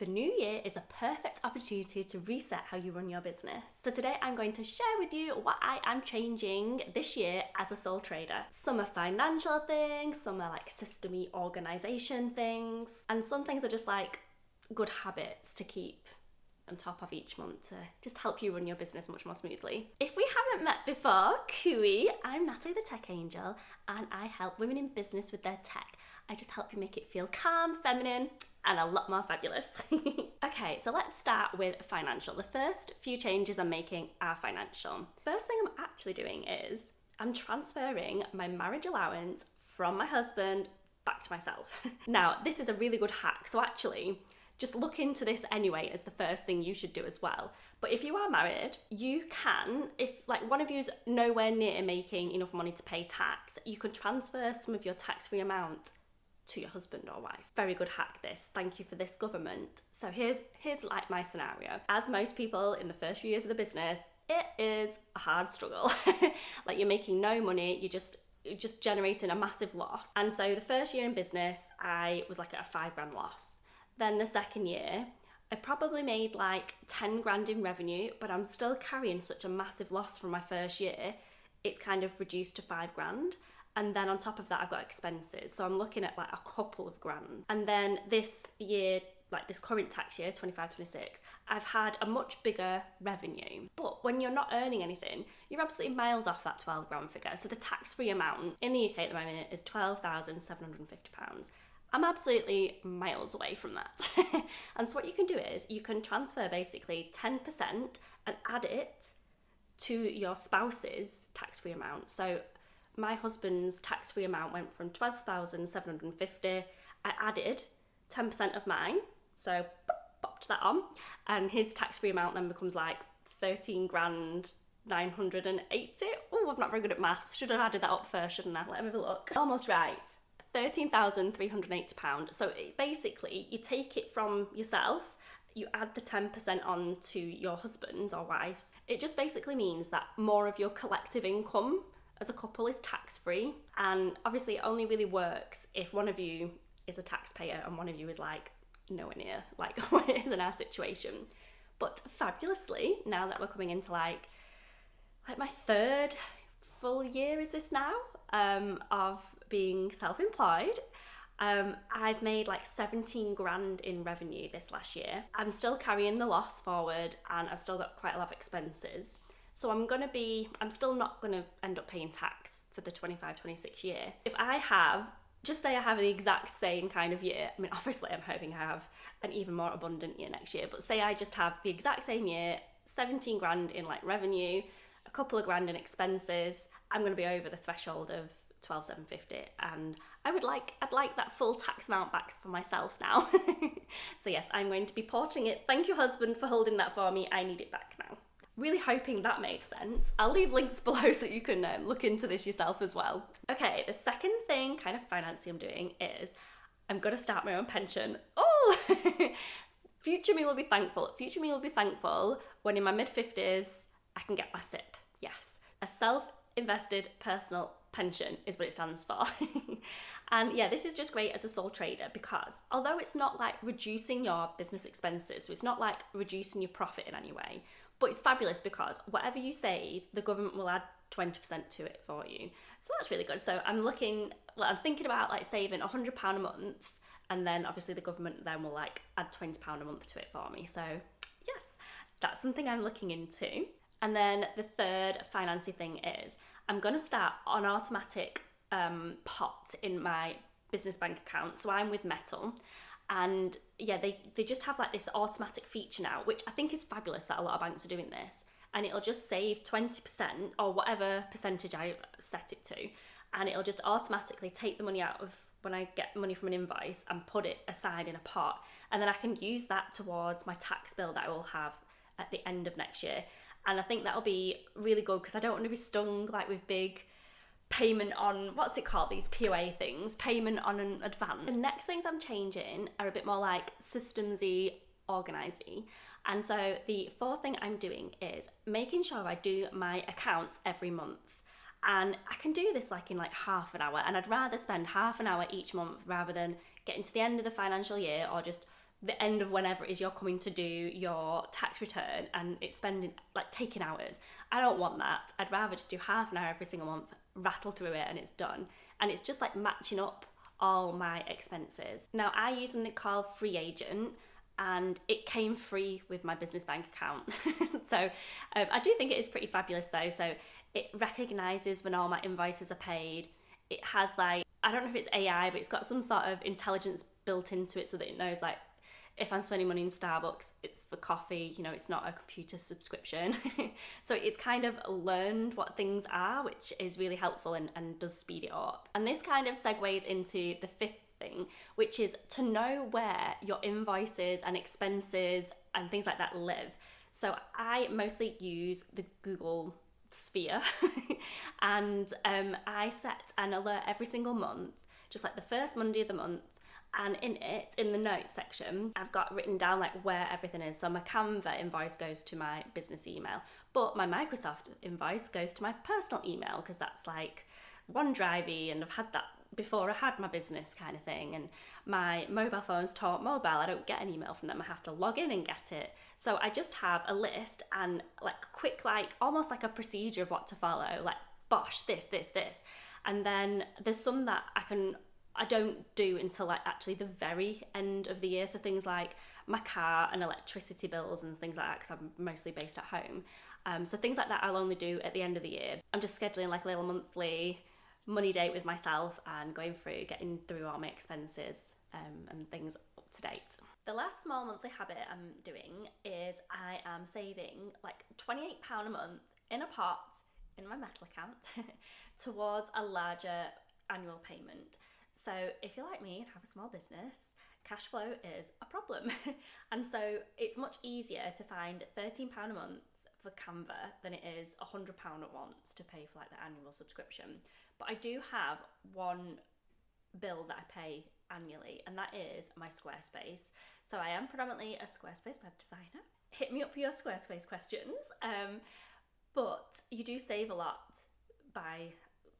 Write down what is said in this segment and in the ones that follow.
the new year is a perfect opportunity to reset how you run your business. So today I'm going to share with you what I am changing this year as a sole trader. Some are financial things, some are like system-y organization things, and some things are just like good habits to keep on top of each month to just help you run your business much more smoothly. If we haven't met before, cooey, I'm Natalie the Tech Angel, and I help women in business with their tech. I just help you make it feel calm, feminine, and a lot more fabulous. Okay, so let's start with financial. The first few changes I'm making are financial. First thing I'm actually doing is I'm transferring my marriage allowance from my husband back to myself. Now, this is a really good hack. So actually, just look into this anyway as the first thing you should do as well. But if you are married, you can, if like one of you's nowhere near making enough money to pay tax, you can transfer some of your tax-free amount to your husband or wife. Very good hack this. Thank you for this, government. So here's like my scenario. As most people in the first few years of the business, it is a hard struggle. Like you're making no money, you're just generating a massive loss. And so the first year in business, I was like at a $5,000 loss. Then the second year, I probably made like 10 grand in revenue, but I'm still carrying such a massive loss from my first year. It's kind of reduced to 5 grand. And then on top of that, I've got expenses. So I'm looking at like a couple of grand. And then this year, like this current tax year, 25-26, I've had a much bigger revenue. But when you're not earning anything, you're absolutely miles off that 12 grand figure. So the tax-free amount in the UK at the moment is £12,750. I'm absolutely miles away from that. And so what you can do is you can transfer basically 10% and add it to your spouse's tax-free amount. So my husband's tax-free amount went from 12,750. I added 10% of mine, so popped that on, and his tax-free amount then becomes like 13 grand 980. Oh, I'm not very good at maths. Should have added that up first, shouldn't I? Let me have a look. Almost right. £13,380. So basically, you take it from yourself, you add the 10% on to your husband or wife's. It just basically means that more of your collective income as a couple is tax-free. And obviously, it only really works if one of you is a taxpayer and one of you is like nowhere near like what it is in our situation. But fabulously, now that we're coming into like my third full year is this now of being self-employed, I've made like 17 grand in revenue this last year. I'm still carrying the loss forward and I've still got quite a lot of expenses. So I'm still not gonna end up paying tax for the 25-26 year. If I have, just say I have the exact same kind of year, I mean, obviously I'm hoping I have an even more abundant year next year, but say I just have the exact same year, 17 grand in like revenue, a couple of grand in expenses, I'm gonna be over the threshold of 12,750, and I'd like that full tax amount back for myself now. So yes, I'm going to be porting it. Thank you, husband, for holding that for me. I need it back now. Really hoping that made sense. I'll leave links below so you can look into this yourself as well. Okay, the second thing, kind of fancy I'm doing is I'm gonna start my own pension. Oh, future me will be thankful. Future me will be thankful when in my mid-50s I can get my SIPP. Yes, a self-invested personal pension is what it stands for. And yeah, this is just great as a sole trader because although it's not like reducing your business expenses, so it's not like reducing your profit in any way, but it's fabulous because whatever you save, the government will add 20% to it for you. So that's really good. So I'm thinking about like saving £100 a month, and then obviously the government then will like add £20 a month to it for me. So yes, that's something I'm looking into. And then the third financy thing is I'm going to start an automatic pot in my business bank account. So I'm with Metal, and yeah, they just have like this automatic feature now, which I think is fabulous that a lot of banks are doing this, and it'll just save 20% or whatever percentage I set it to, and it'll just automatically take the money out of when I get money from an invoice and put it aside in a pot, and then I can use that towards my tax bill that I will have at the end of next year. And I think that'll be really good because I don't want to be stung like with big payment on, what's it called, these POA things, payment on an advance. The next things I'm changing are a bit more like systems-y, organised-y. And so the fourth thing I'm doing is making sure I do my accounts every month. And I can do this like in like half an hour, and I'd rather spend half an hour each month rather than getting to the end of the financial year or just the end of whenever it is you're coming to do your tax return and it's spending, like, taking hours. I don't want that. I'd rather just do half an hour every single month, rattle through it, and it's done. And it's just like matching up all my expenses. Now, I use something called Free Agent, and it came free with my business bank account. So I do think it is pretty fabulous though. So it recognizes when all my invoices are paid. It has, like, I don't know if it's AI, but it's got some sort of intelligence built into it so that it knows, like, if I'm spending money in Starbucks, it's for coffee, you know, it's not a computer subscription. So it's kind of learned what things are, which is really helpful and does speed it up. And this kind of segues into the fifth thing, which is to know where your invoices and expenses and things like that live. So I mostly use the Google Sphere and I set an alert every single month, just like the first Monday of the month. And in it, in the notes section, I've got written down, like, where everything is. So my Canva invoice goes to my business email, but my Microsoft invoice goes to my personal email, because that's like OneDrive-y, and I've had that before I had my business kind of thing. And my mobile phone's Talk Mobile. I don't get an email from them. I have to log in and get it. So I just have a list and, like, quick, like, almost like a procedure of what to follow, like, bosh, this. And then there's some that I don't do until, like, actually the very end of the year. So things like my car and electricity bills and things like that, because I'm mostly based at home. So things like that I'll only do at the end of the year. I'm just scheduling, like, a little monthly money date with myself and going through, getting through all my expenses and things up to date. The last small monthly habit I'm doing is I am saving, like, £28 a month in a pot in my metal account towards a larger annual payment. So if you're like me and have a small business, cash flow is a problem. And so it's much easier to find £13 a month for Canva than it is £100 at once to pay for, like, the annual subscription. But I do have one bill that I pay annually, and that is my Squarespace. So I am predominantly a Squarespace web designer. Hit me up for your Squarespace questions. But you do save a lot by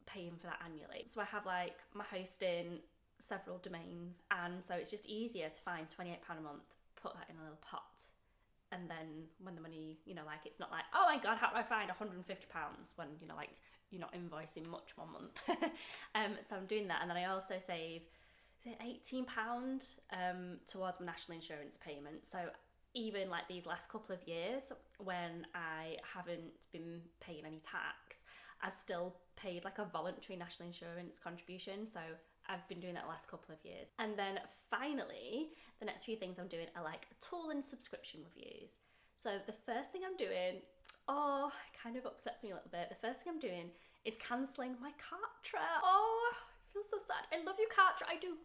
paying for that annually. So I have, like, my hosting, several domains, and so it's just easier to find £28 a month, put that in a little pot, and then when the money, you know, like, it's not like, oh my god, how do I find £150 when, you know, like, you're not invoicing much one month. So I'm doing that, and then I also save, is it £18 towards my national insurance payment. So even, like, these last couple of years when I haven't been paying any tax, I've still paid, like, a voluntary national insurance contribution. So I've been doing that the last couple of years. And then finally, the next few things I'm doing are, like, tool and subscription reviews. So the first thing I'm doing, it kind of upsets me a little bit. The first thing I'm doing is cancelling my Kartra. Oh, I feel so sad. I love you, Kartra. I do.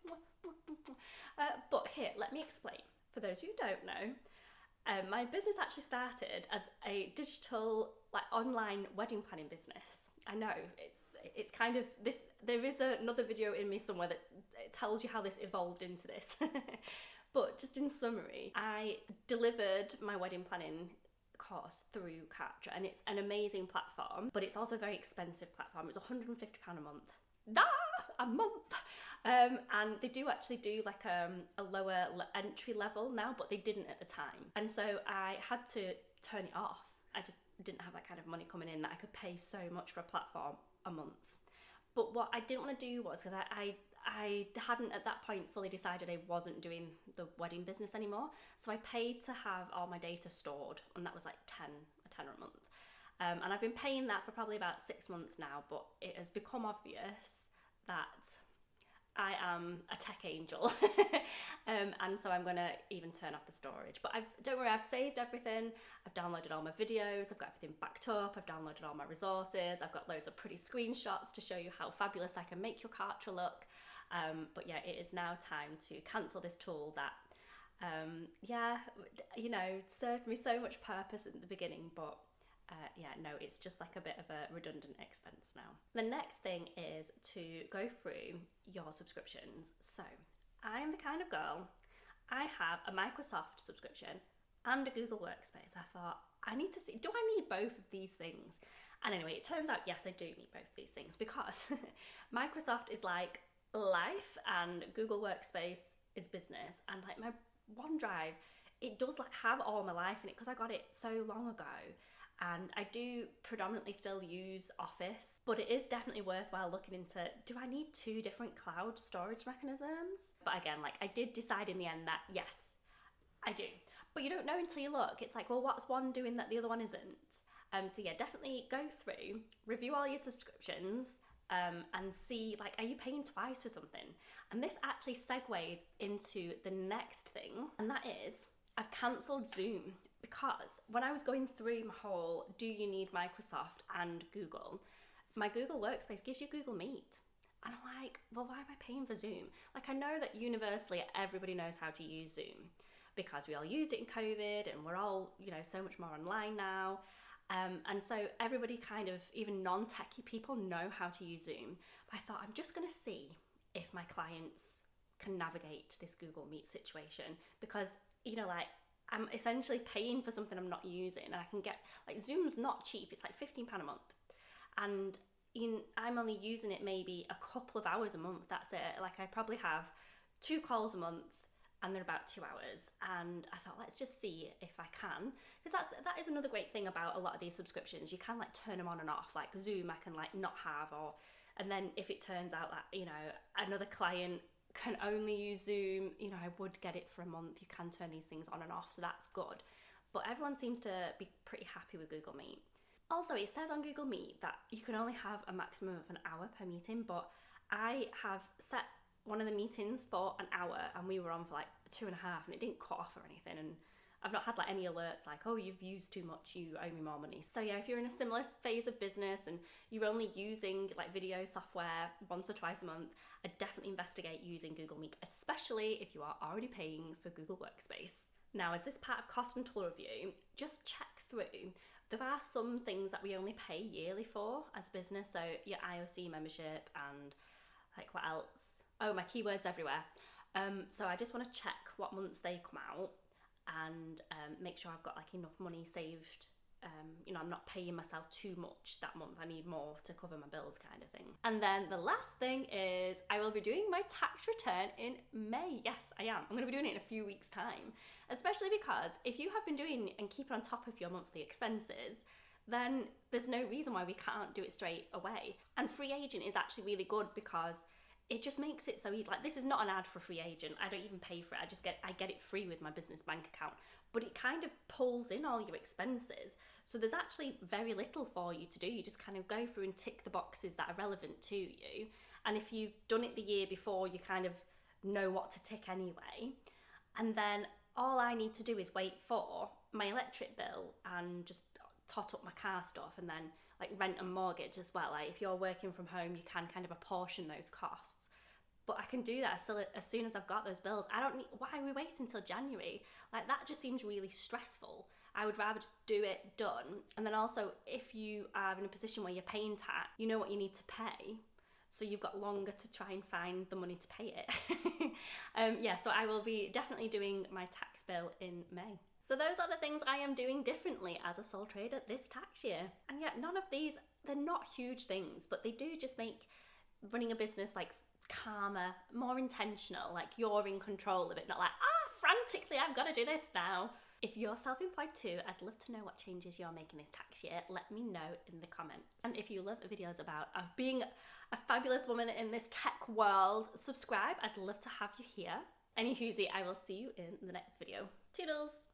But here, let me explain. For those who don't know, my business actually started as a digital, like, online wedding planning business. I know it's kind of this. There is another video in me somewhere that tells you how this evolved into this. But just in summary, I delivered my wedding planning course through Kartra, and it's an amazing platform, but it's also a very expensive platform. It was £150 a month. A month! And they do actually do, like, a lower entry level now, but they didn't at the time. And so I had to turn it off. I just didn't have that kind of money coming in that I could pay so much for a platform a month. But what I didn't want to do was, because I hadn't at that point fully decided I wasn't doing the wedding business anymore. So I paid to have all my data stored, and that was like a tenner a month. And I've been paying that for probably about 6 months now, but it has become obvious that I am a tech angel. And so I'm going to even turn off the storage. But don't worry, I've saved everything. I've downloaded all my videos. I've got everything backed up. I've downloaded all my resources. I've got loads of pretty screenshots to show you how fabulous I can make your Kartra look. But yeah, it is now time to cancel this tool that, served me so much purpose at the beginning, but it's just like a bit of a redundant expense now. The next thing is to go through your subscriptions. So I'm the kind of girl, I have a Microsoft subscription and a Google Workspace. I thought, I need to see, do I need both of these things? And anyway, it turns out, yes, I do need both of these things, because Microsoft is like life and Google Workspace is business. And, like, my OneDrive, it does like have all my life in it because I got it so long ago. And I do predominantly still use Office, but it is definitely worthwhile looking into, do I need 2 different cloud storage mechanisms? But again, like I did decide in the end that yes, I do. But you don't know until you look. It's like, well, what's one doing that the other one isn't? So yeah, definitely go through, review all your subscriptions, and see, like, are you paying twice for something? And this actually segues into the next thing, and that is, I've cancelled Zoom because when I was going through my whole, do you need Microsoft and Google, my Google Workspace gives you Google Meet. And I'm like, well, why am I paying for Zoom? Like, I know that universally everybody knows how to use Zoom because we all used it in COVID and we're all, you know, so much more online now. And so everybody kind of, even non-techie people know how to use Zoom. But I thought, I'm just going to see if my clients can navigate this Google Meet situation because, you know, like I'm essentially paying for something I'm not using, and I can get, like, Zoom's not cheap. It's like £15 a month. And I'm only using it maybe a couple of hours a month. That's it. Like, I probably have 2 calls a month and they're about 2 hours. And I thought, let's just see if I can. Because that is another great thing about a lot of these subscriptions. You can like turn them on and off. Like Zoom, I can like not have, and then if it turns out that, you know, another client can only use Zoom, you know, I would get it for a month. You can turn these things on and off, so that's good. But everyone seems to be pretty happy with Google Meet. Also, it says on Google Meet that you can only have a maximum of an hour per meeting, but I have set one of the meetings for an hour and we were on for like 2.5 and it didn't cut off or anything. And I've not had like any alerts like, oh, you've used too much, you owe me more money. So yeah, if you're in a similar phase of business and you're only using like video software once or twice a month, I'd definitely investigate using Google Meet, especially if you are already paying for Google Workspace. Now, as this part of cost and tool review, just check through. There are some things that we only pay yearly for as business. So your IOC membership and like what else? Oh, my keywords everywhere. So I just want to check what months they come out and make sure I've got like enough money saved. You know, I'm not paying myself too much that month. I need more to cover my bills, kind of thing. And then the last thing is I will be doing my tax return in May. Yes, I am. I'm going to be doing it in a few weeks' time, especially because if you have been doing and keeping on top of your monthly expenses, then there's no reason why we can't do it straight away. And free agent is actually really good because it just makes it so easy. Like, this is not an ad for free agent. I don't even pay for it. I get it free with my business bank account. But it kind of pulls in all your expenses. So there's actually very little for you to do. You just kind of go through and tick the boxes that are relevant to you. And if you've done it the year before, you kind of know what to tick anyway. And then all I need to do is wait for my electric bill and just tot up my car stuff, and then like rent and mortgage as well. Like if you're working from home, you can kind of apportion those costs. But I can do that as soon as I've got those bills. I don't need, why are we waiting until January? Like, that just seems really stressful. I would rather just do it, done. And then also, if you are in a position where you're paying tax, you know what you need to pay. So you've got longer to try and find the money to pay it. Yeah, so I will be definitely doing my tax bill in May. So those are the things I am doing differently as a sole trader this tax year. And yet none of these, they're not huge things, but they do just make running a business like calmer, more intentional, like you're in control of it, not like, frantically, I've got to do this now. If you're self-employed too, I'd love to know what changes you're making this tax year. Let me know in the comments. And if you love videos about being a fabulous woman in this tech world, subscribe. I'd love to have you here. Any whoosie, I will see you in the next video. Toodles!